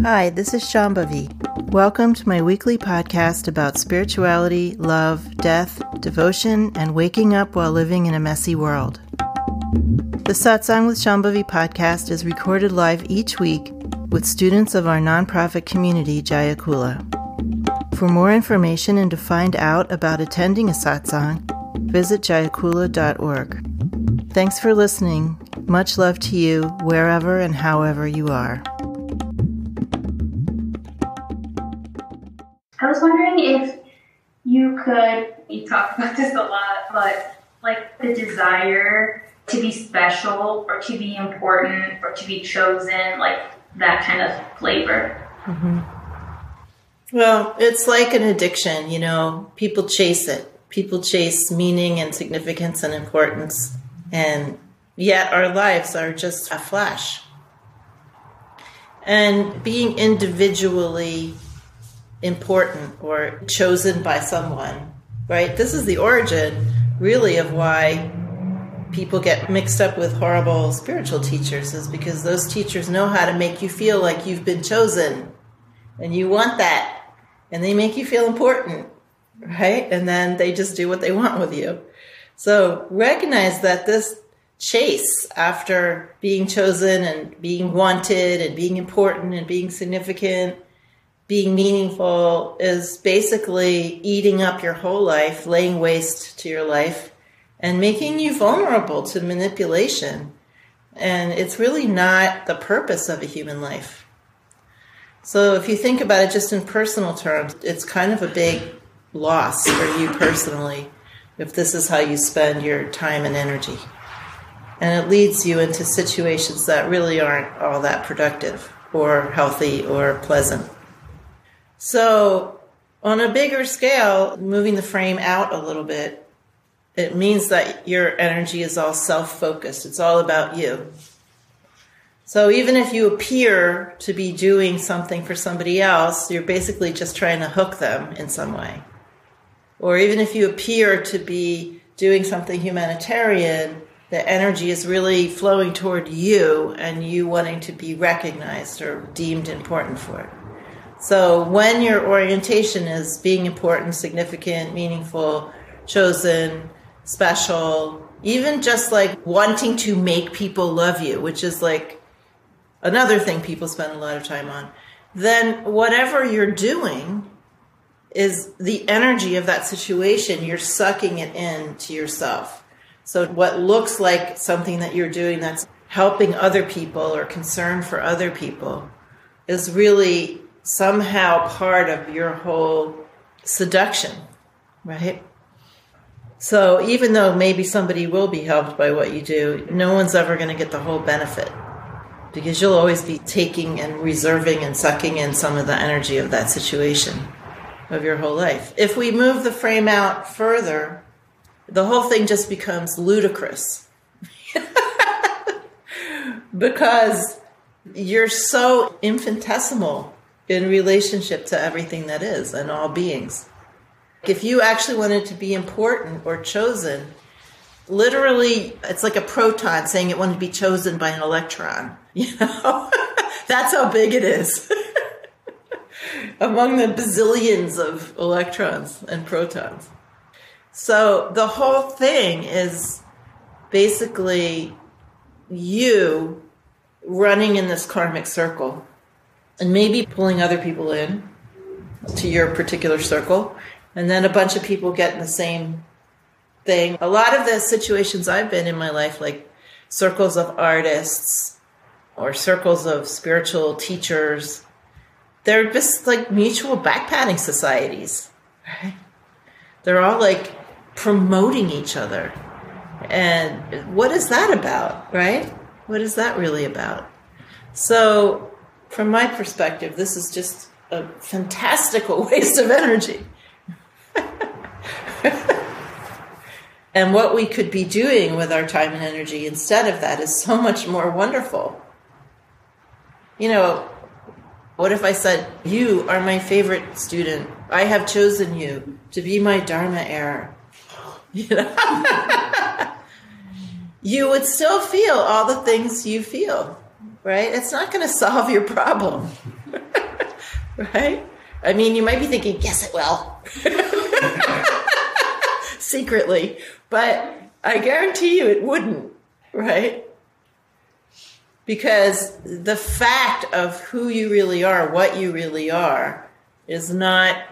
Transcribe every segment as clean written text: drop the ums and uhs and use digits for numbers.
Hi, this is Shambhavi. Welcome to my weekly podcast about spirituality, love, death, devotion, and waking up while living in a messy world. The Satsang with Shambhavi podcast is recorded live each week with students of our nonprofit community, Jayakula. For more information and to find out about attending a satsang, visit jayakula.org. Thanks for listening. Much love to you, wherever and however you are. I was wondering if you talk about this a lot, but like the desire to be special or to be important or to be chosen, like that kind of flavor. Mm-hmm. Well, it's like an addiction, people chase it. People chase meaning and significance and importance, and yet our lives are just a flash. And being individually important or chosen by someone, right? This is the origin, really, of why people get mixed up with horrible spiritual teachers, is because those teachers know how to make you feel like you've been chosen, and you want that. And they make you feel important, right? And then they just do what they want with you. So recognize that this chase after being chosen and being wanted and being important and being significant, being meaningful, is basically eating up your whole life, laying waste to your life, and making you vulnerable to manipulation. And it's really not the purpose of a human life. So if you think about it just in personal terms, it's kind of a big loss for you personally if this is how you spend your time and energy. And it leads you into situations that really aren't all that productive or healthy or pleasant. So on a bigger scale, moving the frame out a little bit, it means that your energy is all self-focused. It's all about you. So even if you appear to be doing something for somebody else, you're basically just trying to hook them in some way. Or even if you appear to be doing something humanitarian, the energy is really flowing toward you and you wanting to be recognized or deemed important for it. So when your orientation is being important, significant, meaningful, chosen, special, even just like wanting to make people love you, which is like another thing people spend a lot of time on, then whatever you're doing is the energy of that situation. You're sucking it into yourself. So what looks like something that you're doing that's helping other people or concern for other people is really somehow part of your whole seduction, right? So even though maybe somebody will be helped by what you do, no one's ever going to get the whole benefit, because you'll always be taking and reserving and sucking in some of the energy of that situation of your whole life. If we move the frame out further, the whole thing just becomes ludicrous. Because you're so infinitesimal in relationship to everything that is and all beings. If you actually wanted to be important or chosen, literally, it's like a proton saying it wanted to be chosen by an electron. That's how big it is. Among the bazillions of electrons and protons. So the whole thing is basically you running in this karmic circle and maybe pulling other people in to your particular circle. And then a bunch of people get in the same thing. A lot of the situations I've been in my life, like circles of artists or circles of spiritual teachers, they're just like mutual backpatting societies, right? They're all like promoting each other. And what is that about, right? What is that really about? So from my perspective, this is just a fantastical waste of energy. And what we could be doing with our time and energy instead of that is so much more wonderful. What if I said, you are my favorite student. I have chosen you to be my Dharma heir. You would still feel all the things you feel, right? It's not going to solve your problem. right? I mean, you might be thinking, yes, it will. Secretly. But I guarantee you it wouldn't, right? Because the fact of who you really are, what you really are, is not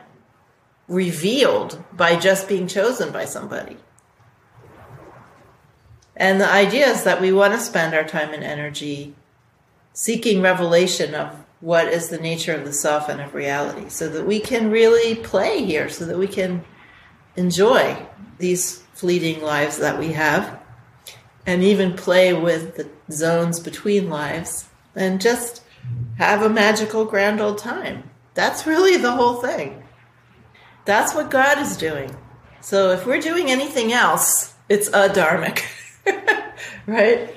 revealed by just being chosen by somebody. And the idea is that we want to spend our time and energy seeking revelation of what is the nature of the self and of reality, so that we can really play here, so that we can enjoy these fleeting lives that we have, and even play with the zones between lives, and just have a magical grand old time. That's really the whole thing. That's what God is doing. So if we're doing anything else, it's adharmic, right?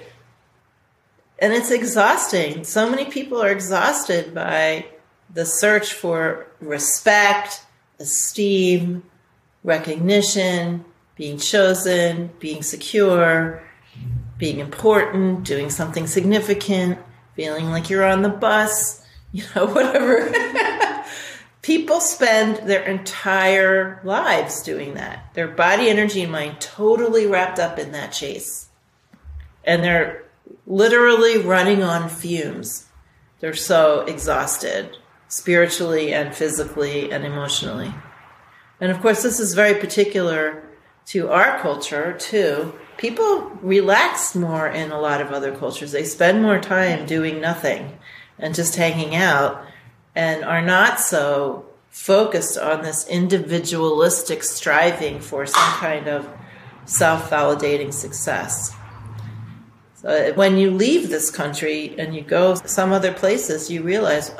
And it's exhausting. So many people are exhausted by the search for respect, esteem, recognition, being chosen, being secure, being important, doing something significant, feeling like you're on the bus, whatever. People spend their entire lives doing that. Their body, energy, and mind totally wrapped up in that chase. And they're literally running on fumes. They're so exhausted, spiritually and physically and emotionally. And of course, this is very particular to our culture, too. People relax more in a lot of other cultures. They spend more time doing nothing and just hanging out, and are not so focused on this individualistic striving for some kind of self-validating success. So when you leave this country and you go some other places, you realize,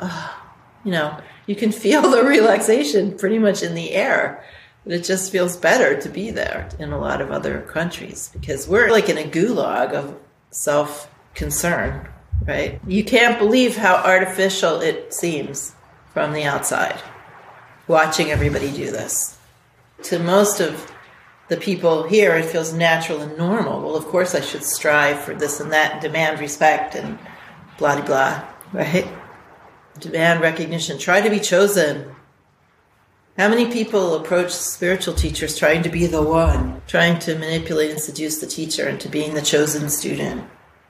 you can feel the relaxation pretty much in the air. It just feels better to be there in a lot of other countries, because we're like in a gulag of self-concern, right? You can't believe how artificial it seems from the outside, watching everybody do this. To most of the people here, it feels natural and normal. Well, of course I should strive for this and that, and demand respect and blah, blah, right? Demand recognition, try to be chosen. How many people approach spiritual teachers trying to be the one, trying to manipulate and seduce the teacher into being the chosen student?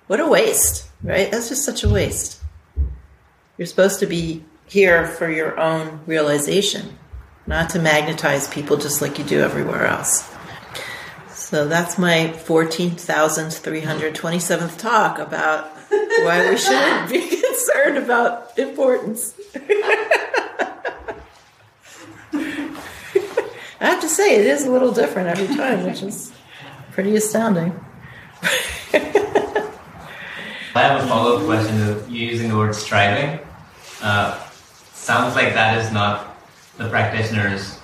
What a waste, right? That's just such a waste. You're supposed to be here for your own realization, not to magnetize people just like you do everywhere else. So that's my 14,327th talk about why we shouldn't be concerned about importance. I have to say, it is a little different every time, which is pretty astounding. I have a follow-up question. You're using the word striving. Sounds like that is not the practitioner's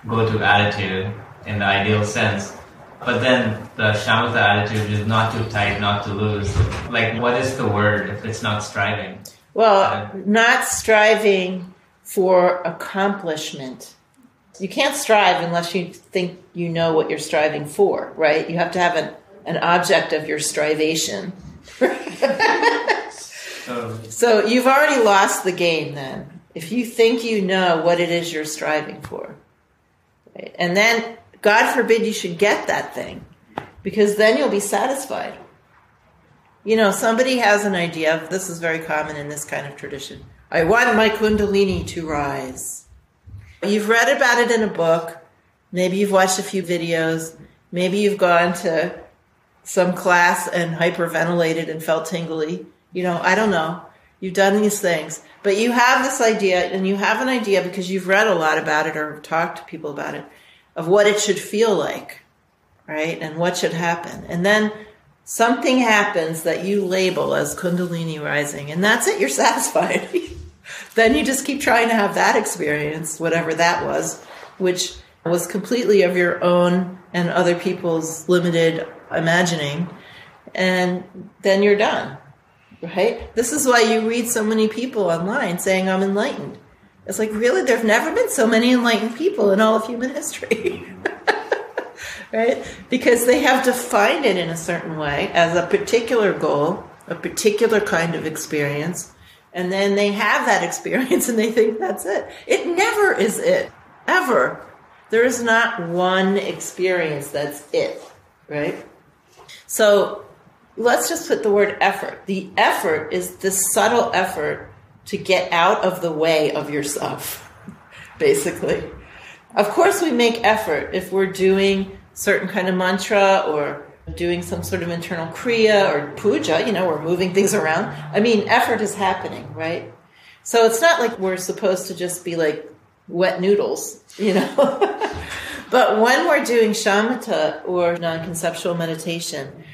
go-to attitude in the ideal sense. But then the shamatha attitude is not too tight, not to lose. Like, what is the word if it's not striving? Well, not striving for accomplishment. You can't strive unless you think you know what you're striving for, right? You have to have an object of your strivation. So you've already lost the game then, if you think you know what it is you're striving for. Right? And then, God forbid you should get that thing, because then you'll be satisfied. Somebody has an idea, this is very common in this kind of tradition. I want my kundalini to rise. You've read about it in a book. Maybe you've watched a few videos. Maybe you've gone to some class and hyperventilated and felt tingly. I don't know. You've done these things. But you have this idea, and you have an idea because you've read a lot about it or talked to people about it, of what it should feel like, right? And what should happen. And then something happens that you label as kundalini rising, and that's it. You're satisfied. Then you just keep trying to have that experience, whatever that was, which was completely of your own and other people's limited imagining, and then you're done, right? This is why you read so many people online saying, I'm enlightened. It's like, really? There have never been so many enlightened people in all of human history, right? Because they have defined it in a certain way as a particular goal, a particular kind of experience, And then they have that experience and they think that's it. It never is it. Ever. There is not one experience that's it, right? So let's just put the word effort. The effort is the subtle effort to get out of the way of yourself, basically. Of course, we make effort if we're doing certain kind of mantra or doing some sort of internal kriya or puja, we're moving things around. I mean, effort is happening, right? So it's not like we're supposed to just be like wet noodles, But when we're doing shamatha or non-conceptual meditation,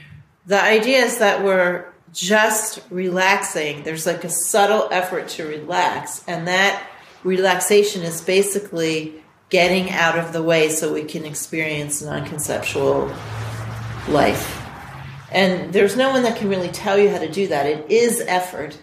the idea is that we're just relaxing. There's like a subtle effort to relax, and that relaxation is basically getting out of the way so we can experience non-conceptual life. And there's no one that can really tell you how to do that. It is effort,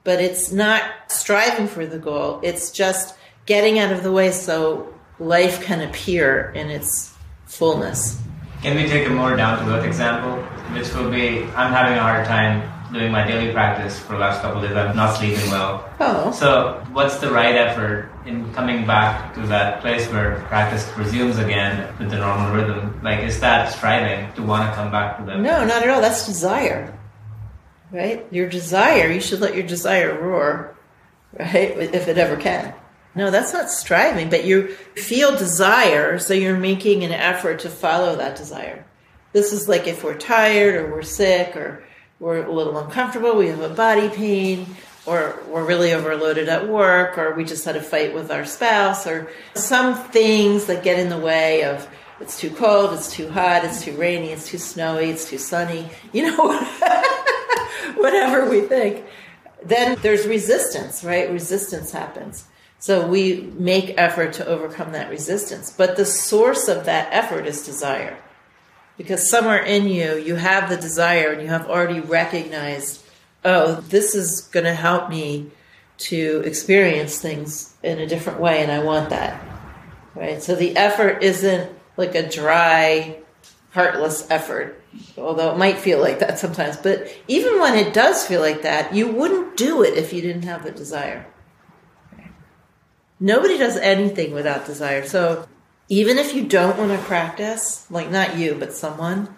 but it's not striving for the goal. It's just getting out of the way so life can appear in its fullness. Can we take a more down-to-earth example, which will be, I'm having a hard time doing my daily practice for the last couple of days. I'm not sleeping well. Oh. So what's the right effort in coming back to that place where practice resumes again with the normal rhythm? Like, is that striving to want to come back to that? No, not at all. That's desire, right? Your desire, you should let your desire roar, right? If it ever can. No, that's not striving, but you feel desire, so you're making an effort to follow that desire. This is like if we're tired or we're sick or we're a little uncomfortable, we have a body pain, or we're really overloaded at work, or we just had a fight with our spouse, or some things that get in the way of it's too cold, it's too hot, it's too rainy, it's too snowy, it's too sunny, whatever we think. Then there's resistance, right? Resistance happens. So we make effort to overcome that resistance. But the source of that effort is desire. Because somewhere in you, you have the desire and you have already recognized, oh, this is going to help me to experience things in a different way, and I want that. Right? So the effort isn't like a dry, heartless effort, although it might feel like that sometimes. But even when it does feel like that, you wouldn't do it if you didn't have the desire. Nobody does anything without desire. So even if you don't want to practice, like not you, but someone,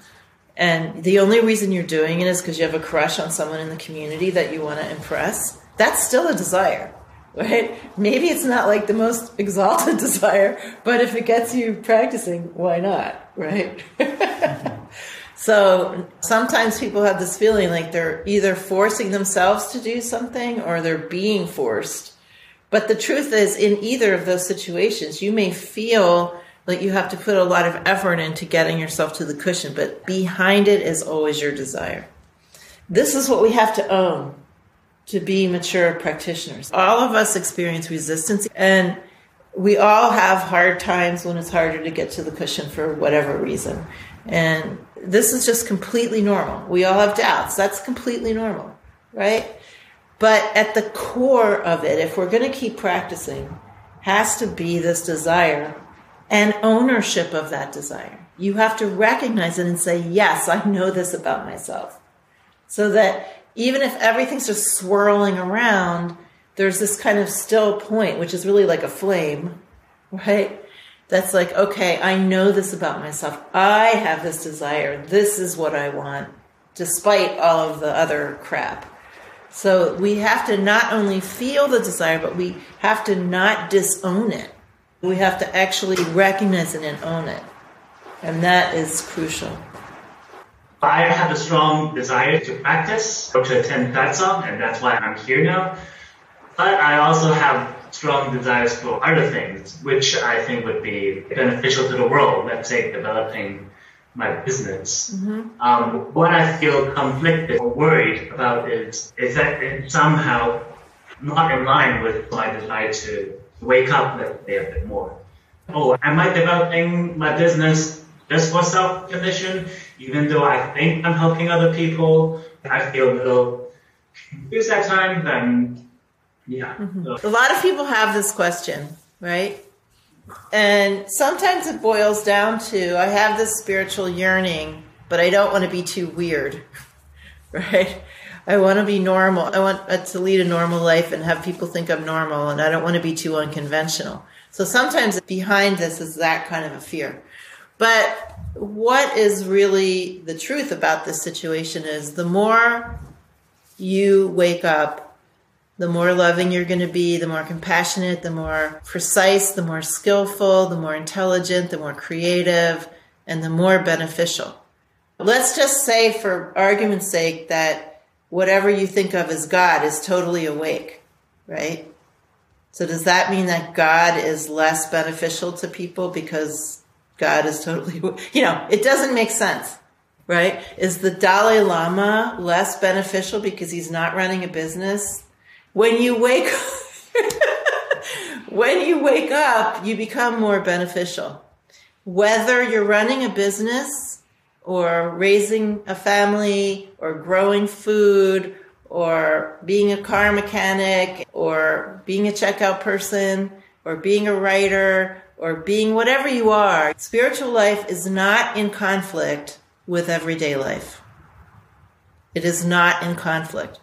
and the only reason you're doing it is because you have a crush on someone in the community that you want to impress, that's still a desire, right? Maybe it's not like the most exalted desire, but if it gets you practicing, why not, right? So sometimes people have this feeling like they're either forcing themselves to do something or they're being forced. But the truth is, in either of those situations, you may feel like you have to put a lot of effort into getting yourself to the cushion, but behind it is always your desire. This is what we have to own to be mature practitioners. All of us experience resistance, and we all have hard times when it's harder to get to the cushion for whatever reason. And this is just completely normal. We all have doubts. That's completely normal, right? But at the core of it, if we're going to keep practicing, has to be this desire and ownership of that desire. You have to recognize it and say, yes, I know this about myself. So that even if everything's just swirling around, there's this kind of still point, which is really like a flame, right? That's like, okay, I know this about myself. I have this desire. This is what I want, despite all of the other crap. So we have to not only feel the desire, but we have to not disown it. We have to actually recognize it and own it. And that is crucial. I have a strong desire to practice or to attend Satsang, and that's why I'm here now. But I also have strong desires for other things, which I think would be beneficial to the world. Let's say developing my business. Mm-hmm. What I feel conflicted or worried about is that it's somehow not in line with my desire to wake up, let's say, a bit more. Oh, am I developing my business just for self-recognition? Even though I think I'm helping other people, I feel a little confused at times, and yeah. Mm-hmm. So. A lot of people have this question, right? And sometimes it boils down to, I have this spiritual yearning, but I don't want to be too weird, right? I want to be normal. I want to lead a normal life and have people think I'm normal, and I don't want to be too unconventional. So sometimes behind this is that kind of a fear. But what is really the truth about this situation is the more you wake up, the more loving you're going to be, the more compassionate, the more precise, the more skillful, the more intelligent, the more creative, and the more beneficial. Let's just say, for argument's sake, that whatever you think of as God is totally awake, right? So does that mean that God is less beneficial to people because God is totally, it doesn't make sense, right? Is the Dalai Lama less beneficial because he's not running a business? When you wake up, you become more beneficial. Whether you're running a business or raising a family or growing food or being a car mechanic or being a checkout person or being a writer or being whatever you are, spiritual life is not in conflict with everyday life. It is not in conflict.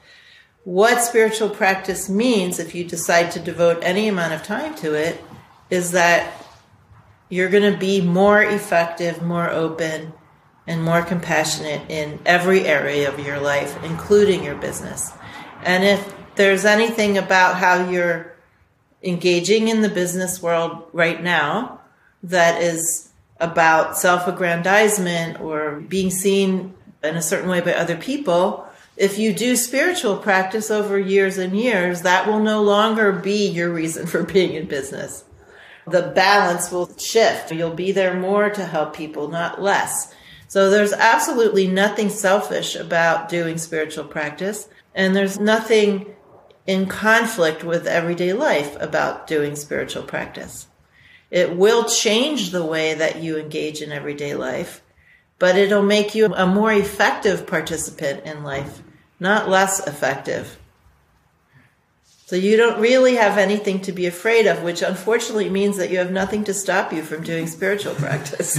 What spiritual practice means, if you decide to devote any amount of time to it, is that you're going to be more effective, more open, and more compassionate in every area of your life, including your business. And if there's anything about how you're engaging in the business world right now that is about self-aggrandizement or being seen in a certain way by other people, if you do spiritual practice over years and years, that will no longer be your reason for being in business. The balance will shift. You'll be there more to help people, not less. So there's absolutely nothing selfish about doing spiritual practice, and there's nothing in conflict with everyday life about doing spiritual practice. It will change the way that you engage in everyday life, but it'll make you a more effective participant in life, not less effective. So you don't really have anything to be afraid of, which unfortunately means that you have nothing to stop you from doing spiritual practice.